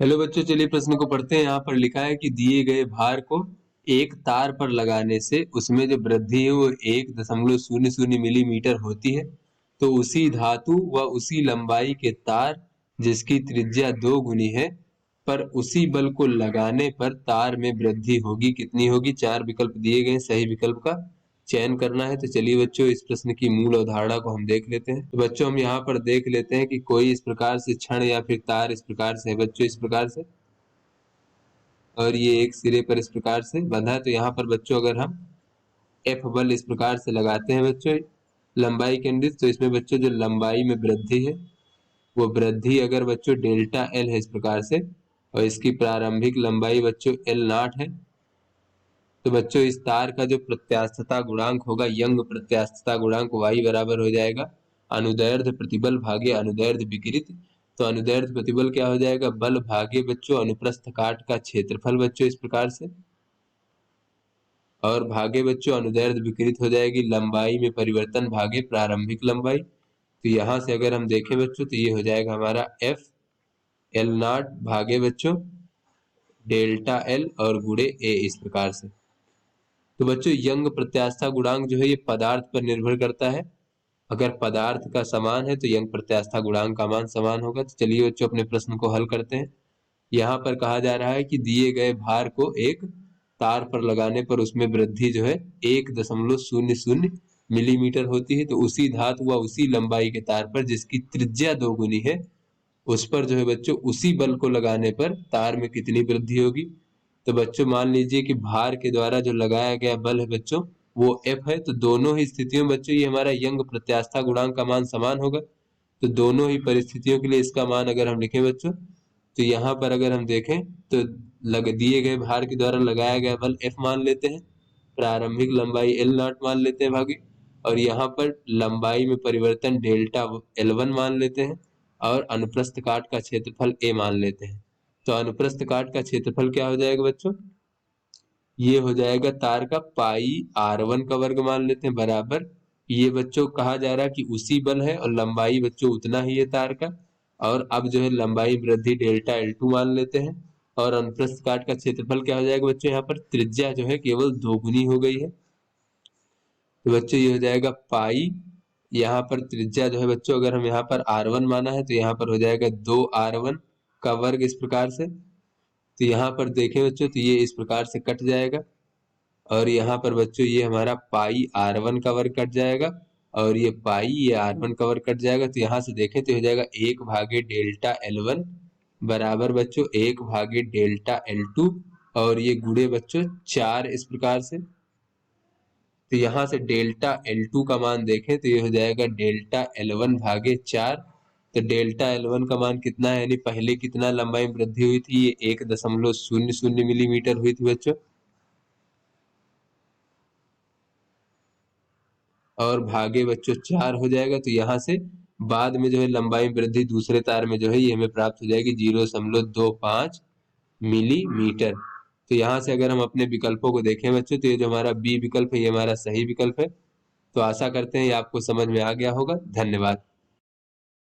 Hello बच्चों, चलिए प्रश्न को पढ़ते हैं। यहाँ पर लिखा है कि दिए गए भार को एक तार पर लगाने से उसमें जो वृद्धि है वो 1.00 मिलीमीटर होती है। तो उसी धातु व उसी लंबाई के तार जिसकी त्रिज्या 2 गुनी है पर उसी बल को लगाने पर तार में वृद्धि होगी, कितनी होगी? 4 विकल्प दिए गए, सही विकल्प का चयन करना है। तो चलिए बच्चों, इस प्रश्न की मूल अवधारणा को हम देख लेते हैं। तो बच्चों, हम यहाँ पर देख लेते हैं कि कोई इस प्रकार से छड़ या फिर तार इस प्रकार से है बच्चों, इस प्रकार से, और ये एक सिरे पर इस प्रकार से बंधा है। तो यहाँ पर बच्चों अगर हम एफ बल इस प्रकार से लगाते हैं बच्चों लंबाई के अनुदिश, तो इसमें बच्चों जो लंबाई में वृद्धि है वो वृद्धि अगर बच्चों डेल्टा एल है इस प्रकार से, और इसकी प्रारंभिक लंबाई बच्चों एल नॉट है, तो बच्चों इस तार का जो प्रत्यास्थता गुणांक होगा, यंग प्रत्यास्थता गुणांक, वाई बराबर हो जाएगा अनुदैर्ध्य प्रतिबल भागे अनुदैर्ध्य विकृति। तो अनुदैर्ध्य प्रतिबल क्या हो जाएगा? बल भागे बच्चों अनुप्रस्थ काट का क्षेत्रफल बच्चों इस प्रकार से, और भागे बच्चों अनुदैर्ध्य विकृत हो जाएगी लंबाई में परिवर्तन भागे प्रारंभिक लंबाई। तो यहाँ से अगर हम देखें बच्चों तो ये हो जाएगा हमारा एफ एल नॉट भागे बच्चों डेल्टा एल और गुणे ए इस प्रकार से। तो बच्चों यंग प्रत्यास्थता गुणांक जो है ये पदार्थ पर निर्भर करता है। अगर पदार्थ का समान है तो यंग प्रत्यास्थता गुणांक का मान समान होगा। तो चलिए बच्चों अपने प्रश्न को हल करते हैं। यहाँ पर कहा जा रहा है कि दिए गए भार को एक तार पर लगाने पर उसमें वृद्धि जो है 1.00 मिलीमीटर होती है। तो उसी धातु व उसी लंबाई के तार पर जिसकी त्रिज्या 2 गुनी है उस पर जो है बच्चों उसी बल को लगाने पर तार में कितनी वृद्धि होगी? तो बच्चों मान लीजिए कि भार के द्वारा जो लगाया गया बल है बच्चों वो एफ है। तो दोनों ही स्थितियों में बच्चों ये हमारा यंग प्रत्यास्थता गुणांक का मान समान होगा। तो दोनों ही परिस्थितियों के लिए इसका मान अगर हम लिखें बच्चों, तो यहाँ पर अगर हम देखें तो दिए गए भार के द्वारा लगाया गया बल एफ मान लेते हैं, प्रारंभिक लंबाई एल नॉट मान लेते हैं भागे, और यहाँ पर लंबाई में परिवर्तन डेल्टा एल वन मान लेते हैं, और अनुप्रस्थ काट का क्षेत्रफल ए मान लेते हैं। तो अनुप्रस्थ काट का क्षेत्रफल क्या हो जाएगा बच्चों? ये हो जाएगा तार का पाई आर वन का वर्ग मान लेते हैं बराबर, ये बच्चों कहा जा रहा है कि उसी बल है और लंबाई बच्चों उतना ही है तार का, और अब जो है लंबाई वृद्धि डेल्टा एल टू मान लेते हैं, और अनुप्रस्थ काट का क्षेत्रफल क्या हो जाएगा बच्चों? यहाँ पर त्रिज्या जो है केवल 2 गुनी हो गई है। तो बच्चों ये हो जाएगा पाई, यहाँ पर त्रिज्या जो है बच्चों अगर हम यहाँ पर आर वन माना है तो यहाँ पर हो जाएगा 2r1 का वर्ग इस प्रकार से। तो यहाँ पर देखें बच्चों तो ये इस प्रकार से कट जाएगा, और यहाँ पर बच्चों ये हमारा पाई आर वन का वर्ग कट जाएगा, और ये पाई ये आर वन का वर्ग कट जाएगा। तो यहाँ से देखें तो हो जाएगा 1 भागे डेल्टा एल वन बराबर बच्चों 1 भागे डेल्टा एल टू, और ये गुणे बच्चों 4 इस प्रकार से। तो यहाँ से डेल्टा एल टू का मान देखें तो ये हो जाएगा डेल्टा एल वन भागे 4। तो डेल्टा एल वन का मान कितना है, यानी पहले कितना लंबाई में वृद्धि हुई थी? ये 1.00 मिलीमीटर हुई थी बच्चों, और भागे बच्चों 4 हो जाएगा। तो यहाँ से बाद में जो है लंबाई में वृद्धि दूसरे तार में जो है ये हमें प्राप्त हो जाएगी 0.25 मिलीमीटर। तो यहाँ से अगर हम अपने विकल्पों को देखें बच्चों तो ये जो हमारा बी विकल्प है ये हमारा सही विकल्प है। तो आशा करते हैं ये आपको समझ में आ गया होगा। धन्यवाद।